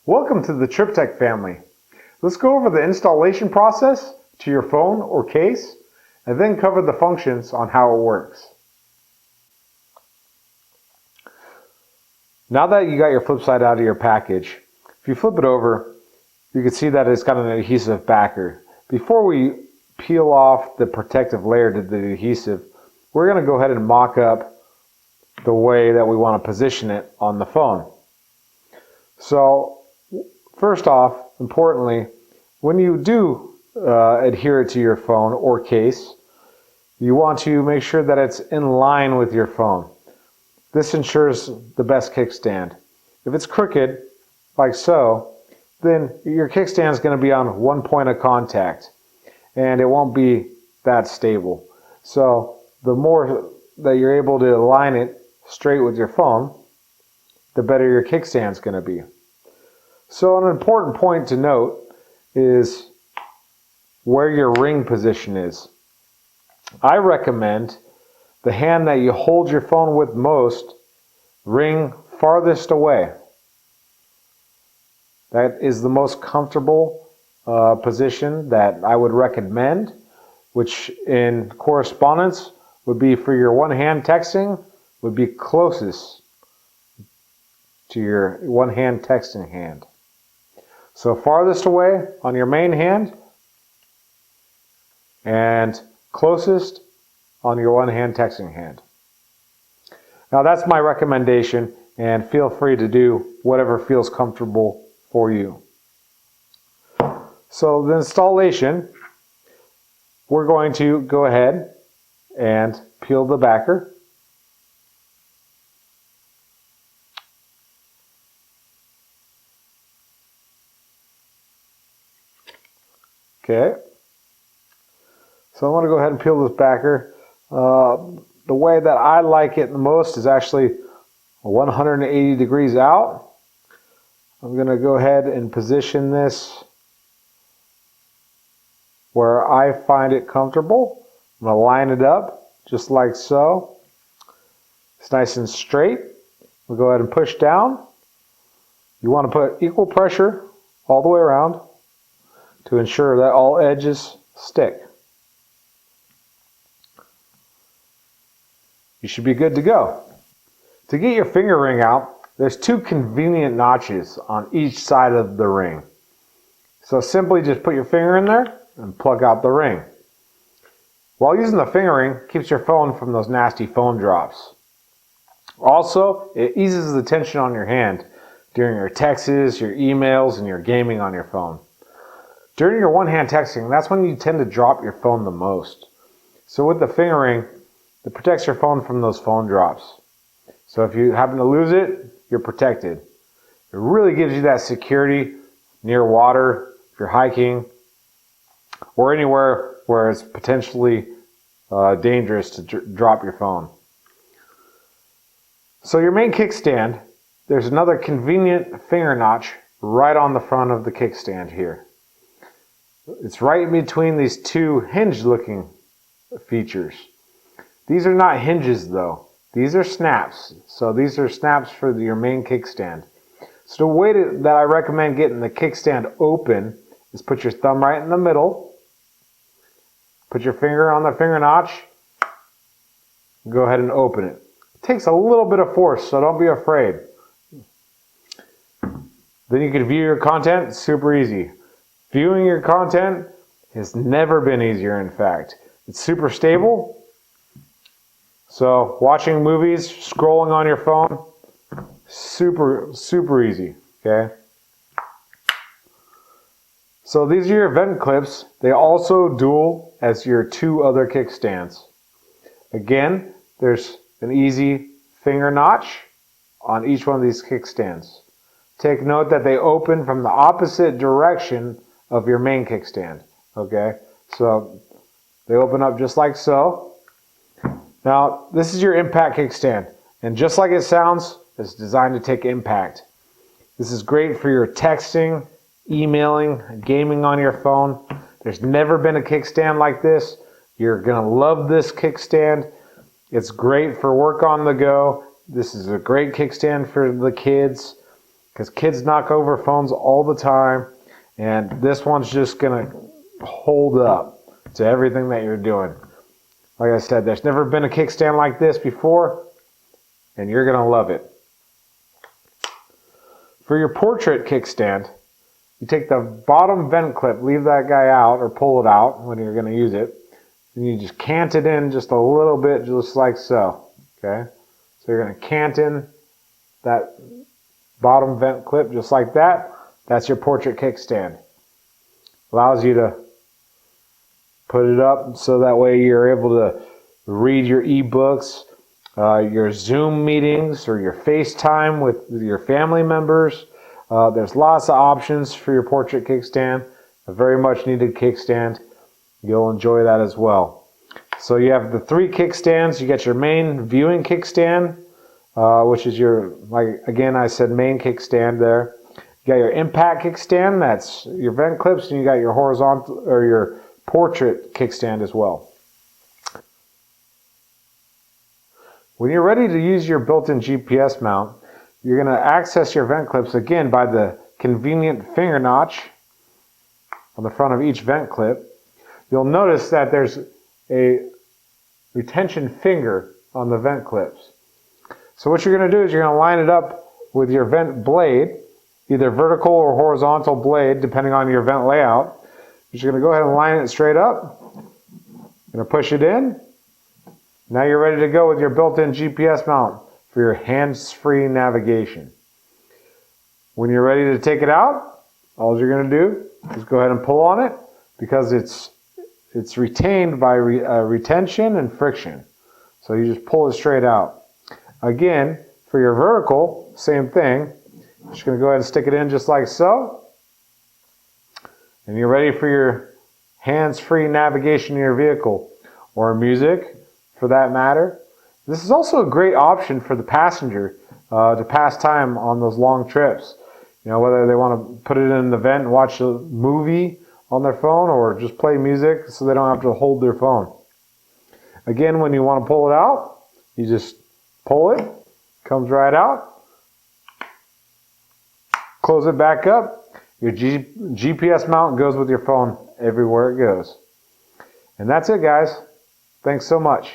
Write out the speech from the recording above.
Welcome to the TripTech family. Let's go over the installation process to your phone or case, and then cover the functions on how it works. Now that you got your Flipside out of your package, if you flip it over, you can see that it's got an adhesive backer. Before we peel off the protective layer to the adhesive, we're going to go ahead and mock up the way that we want to position it on the phone. So first off, importantly, when you do adhere it to your phone or case, you want to make sure that it's in line with your phone. This ensures the best kickstand. If it's crooked, like so, then your kickstand is going to be on one point of contact, and it won't be that stable. So the more that you're able to align it straight with your phone, the better your kickstand is going to be. So an important point to note is where your ring position is. I recommend the hand that you hold your phone with most, ring farthest away. That is the most comfortable position that I would recommend, which in correspondence would be for your one-hand texting, would be closest to your one-hand texting hand. So farthest away on your main hand and closest on your one-hand texting hand. Now that's my recommendation, and feel free to do whatever feels comfortable for you. So the installation, we're going to go ahead and peel the backer. Okay, so I'm going to go ahead and peel this backer. The way that I like it the most is actually 180 degrees out. I'm going to go ahead and position this where I find it comfortable. I'm going to line it up just like so. It's nice and straight. We'll go ahead and push down. You want to put equal pressure all the way around to ensure that all edges stick. You should be good to go. To get your finger ring out, there's two convenient notches on each side of the ring. So simply just put your finger in there and plug out the ring. While using the finger ring, it keeps your phone from those nasty phone drops. Also, it eases the tension on your hand during your texts, your emails, and your gaming on your phone. During your one-hand texting, that's when you tend to drop your phone the most. So with the finger ring, it protects your phone from those phone drops. So if you happen to lose it, you're protected. It really gives you that security near water, if you're hiking, or anywhere where it's potentially dangerous to drop your phone. So your main kickstand, there's another convenient finger notch right on the front of the kickstand here. It's right in between these two hinge-looking features. These are not hinges though. These are snaps. So these are snaps for your main kickstand. So the way that I recommend getting the kickstand open is put your thumb right in the middle. Put your finger on the finger notch. Go ahead and open it. It takes a little bit of force, so don't be afraid. Then you can view your content. It's super easy. Viewing your content has never been easier, in fact. It's super stable. So watching movies, scrolling on your phone, super easy, okay? So these are your vent clips. They also dual as your two other kickstands. Again, there's an easy finger notch on each one of these kickstands. Take note that they open from the opposite direction of your main kickstand, okay? So they open up just like so. Now, this is your impact kickstand, and just like it sounds, it's designed to take impact. This is great for your texting, emailing, gaming on your phone. There's never been a kickstand like this. You're gonna love this kickstand. It's great for work on the go. This is a great kickstand for the kids. because kids knock over phones all the time, and this one's just going to hold up to everything that you're doing. Like I said, there's never been a kickstand like this before, and you're going to love it. For your portrait kickstand, you take the bottom vent clip, leave that guy out or pull it out when you're going to use it, and you just cant it in just a little bit, just like so. Okay? So you're going to cant in that bottom vent clip just like that. That's your portrait kickstand. Allows you to put it up so that way you're able to read your ebooks, your Zoom meetings, or your FaceTime with your family members. There's lots of options for your portrait kickstand. A very much needed kickstand. You'll enjoy that as well. So you have the 3 kickstands. You got your main viewing kickstand, which is your, like again I said, main kickstand there. You got your impact kickstand, that's your vent clips, and you got your horizontal or your portrait kickstand as well. When you're ready to use your built-in GPS mount, you're going to access your vent clips again by the convenient finger notch on the front of each vent clip. You'll notice that there's a retention finger on the vent clips. So what you're going to do is you're going to line it up with your vent blade, either vertical or horizontal blade, depending on your vent layout. You're just going to go ahead and line it straight up. Going to push it in. Now you're ready to go with your built-in GPS mount for your hands-free navigation. When you're ready to take it out, all you're going to do is go ahead and pull on it, because it's retained by retention and friction. So you just pull it straight out. Again, for your vertical, same thing. Just going to go ahead and stick it in just like so. And you're ready for your hands-free navigation in your vehicle, or music for that matter. This is also a great option for the passenger to pass time on those long trips. You know, whether they want to put it in the vent and watch a movie on their phone, or just play music so they don't have to hold their phone. Again, when you want to pull it out, you just pull it, comes right out, close it back up. Your GPS mount goes with your phone everywhere it goes. And that's it, guys. Thanks so much.